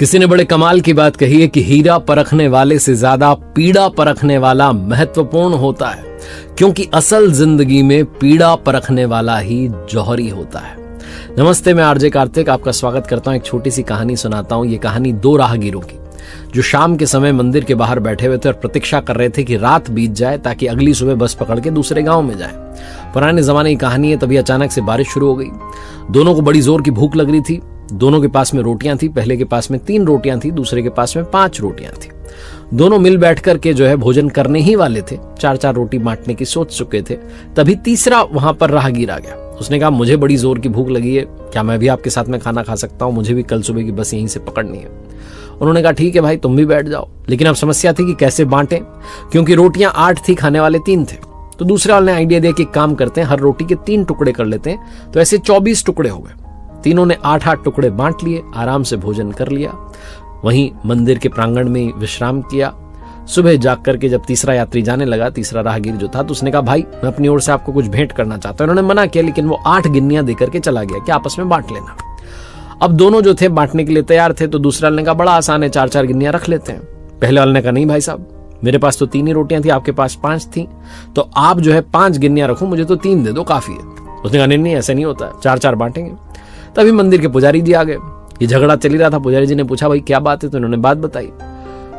किसी ने बड़े कमाल की बात कही है कि हीरा परखने वाले से ज्यादा पीड़ा परखने वाला महत्वपूर्ण होता है, क्योंकि असल जिंदगी में पीड़ा परखने वाला ही जौहरी होता है। नमस्ते, मैं आरजे कार्तिक आपका स्वागत करता हूं। एक छोटी सी कहानी सुनाता हूं। ये कहानी दो राहगीरों की, जो शाम के समय मंदिर के बाहर बैठे हुए थे और प्रतीक्षा कर रहे थे कि रात बीत जाए ताकि अगली सुबह बस पकड़ के दूसरे गांव में जाए। पुराने जमाने की कहानी है। तभी अचानक से बारिश शुरू हो गई। दोनों को बड़ी जोर की भूख लग रही थी। दोनों के पास में रोटियां थी। पहले के पास में 3 रोटियां थी, दूसरे के पास में 5 रोटियां थी। दोनों मिल बैठ करके जो है भोजन करने ही वाले थे। 4-4 रोटी बांटने की सोच चुके थे। तभी तीसरा वहां पर राहगीर आ गया। उसने कहा, मुझे बड़ी जोर की भूख लगी है, क्या मैं भी आपके साथ में खाना खा सकता हूं? मुझे भी कल सुबह की बस यहीं से पकड़नी है। उन्होंने कहा, ठीक है भाई, तुम भी बैठ जाओ। लेकिन अब समस्या थी कि कैसे बांटें, क्योंकि रोटियां 8 थी, खाने वाले 3 थे। तो दूसरे वाले ने आइडिया दिया कि काम करते हैं, हर रोटी के 3 टुकड़े कर लेते हैं। तो ऐसे 24 टुकड़े हो गए। तीनों ने 8-8 टुकड़े बांट लिए, आराम से भोजन कर लिया। वहीं मंदिर के प्रांगण में विश्राम किया। सुबह जाग करके जब तीसरा यात्री जाने लगा, तीसरा राहगीर जो था, तो उसने कहा, भाई मैं अपनी ओर से आपको कुछ भेंट करना चाहता हूं। उन्होंने मना किया, लेकिन वो 8 गिन्नियां देकर के चला गया कि आपस में बांट लेना। अब दोनों जो थे बांटने के लिए तैयार थे। तो दूसरा वाले ने कहा, बड़ा आसान है, 4-4 गिन्नियां रख लेते हैं। पहले वाले ने कहा, नहीं भाई साहब, मेरे पास तो 3 ही रोटियां थी, आपके पास 5 थी, तो आप जो है 5 गिन्नियां रखो, मुझे तो 3 दे दो, काफी है। उसने कहा, नहीं ऐसा नहीं होता, 4-4 बांटेंगे। तभी मंदिर के पुजारी जी आ गए। ये झगड़ा चल ही रहा था। पुजारी जी ने पूछा, भाई क्या बात है? तो इन्होंने बात बताई।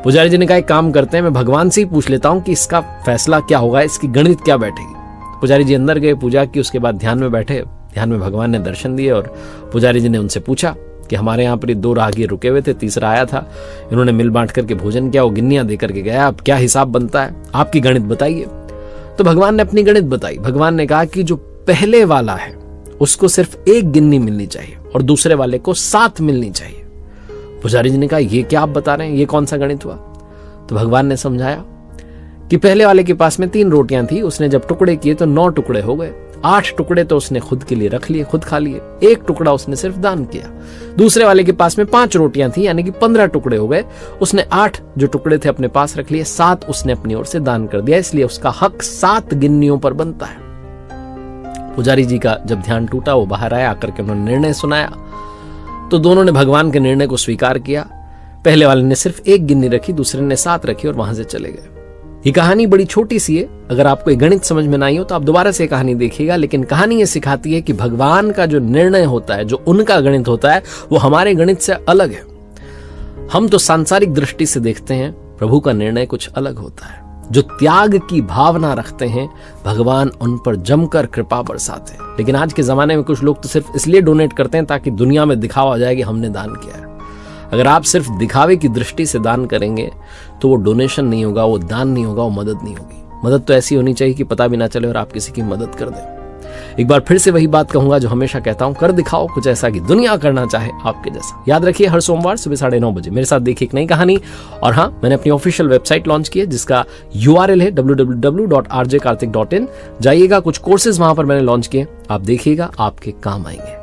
पुजारी जी ने कहा, एक काम करते हैं, मैं भगवान से ही पूछ लेता हूं कि इसका फैसला क्या होगा, इसकी गणित क्या बैठेगी। पुजारी जी अंदर गए, पूजा की, उसके बाद ध्यान में बैठे। ध्यान में भगवान ने दर्शन दिए और पुजारी जी ने उनसे पूछा कि हमारे यहाँ पर 2 राहगीर रुके हुए थे, तीसरा आया था, इन्होंने मिल बांट करके भोजन किया, वो गिन्नियां देकर के गया, अब क्या हिसाब बनता है, आपकी गणित बताइए। तो भगवान ने अपनी गणित बताई। भगवान ने कहा कि जो पहले वाला है उसको सिर्फ 1 गिन्नी मिलनी चाहिए और दूसरे वाले को 7 मिलनी चाहिए। पुजारी जी ने कहा, ये क्या आप बता रहे हैं, ये कौन सा गणित हुआ? तो भगवान ने समझाया कि पहले वाले के पास में 3 रोटियां थी, उसने जब टुकड़े किए तो 9 टुकड़े हो गए। 8 टुकड़े तो उसने खुद के लिए रख लिए, खुद खा लिए। 1 टुकड़ा उसने सिर्फ दान किया। दूसरे वाले के पास में 5 रोटियां थी, यानी कि 15 टुकड़े हो गए। उसने 8 जो टुकड़े थे अपने पास रख लिए, 7 उसने अपनी ओर से दान कर दिया, इसलिए उसका हक 7 गिन्नियों पर बनता है। पुजारी जी का जब ध्यान टूटा, वो बाहर आया, आकर के उन्होंने निर्णय सुनाया। तो दोनों ने भगवान के निर्णय को स्वीकार किया। पहले वाले ने सिर्फ 1 गिन्नी रखी, दूसरे ने 7 रखी और वहां से चले गए। ये कहानी बड़ी छोटी सी है। अगर आपको ये गणित समझ में ना आई हो तो आप दोबारा से कहानी देखिएगा। लेकिन कहानी ये सिखाती है कि भगवान का जो निर्णय होता है, जो उनका गणित होता है, वो हमारे गणित से अलग है। हम तो सांसारिक दृष्टि से देखते हैं, प्रभु का निर्णय कुछ अलग होता है। जो त्याग की भावना रखते हैं, भगवान उन पर जमकर कृपा बरसाते हैं। लेकिन आज के जमाने में कुछ लोग तो सिर्फ इसलिए डोनेट करते हैं ताकि दुनिया में दिखावा हो जाए कि हमने दान किया है। अगर आप सिर्फ दिखावे की दृष्टि से दान करेंगे तो वो डोनेशन नहीं होगा, वो दान नहीं होगा, वो मदद नहीं होगी। मदद तो ऐसी होनी चाहिए कि पता भी ना चले और आप किसी की मदद कर दें। एक बार फिर से वही बात कहूंगा जो हमेशा कहता हूं, कर दिखाओ कुछ ऐसा कि दुनिया करना चाहे आपके जैसा। याद रखिए, हर सोमवार सुबह 9:30 बजे मेरे साथ देखिए एक नई कहानी। और हाँ, मैंने अपनी ऑफिशियल वेबसाइट लॉन्च की है जिसका URL है www.rjkartik.in। जाइएगा, कुछ कोर्सेज वहां पर मैंने लॉन्च किए, आप देखिएगा, आपके काम आएंगे।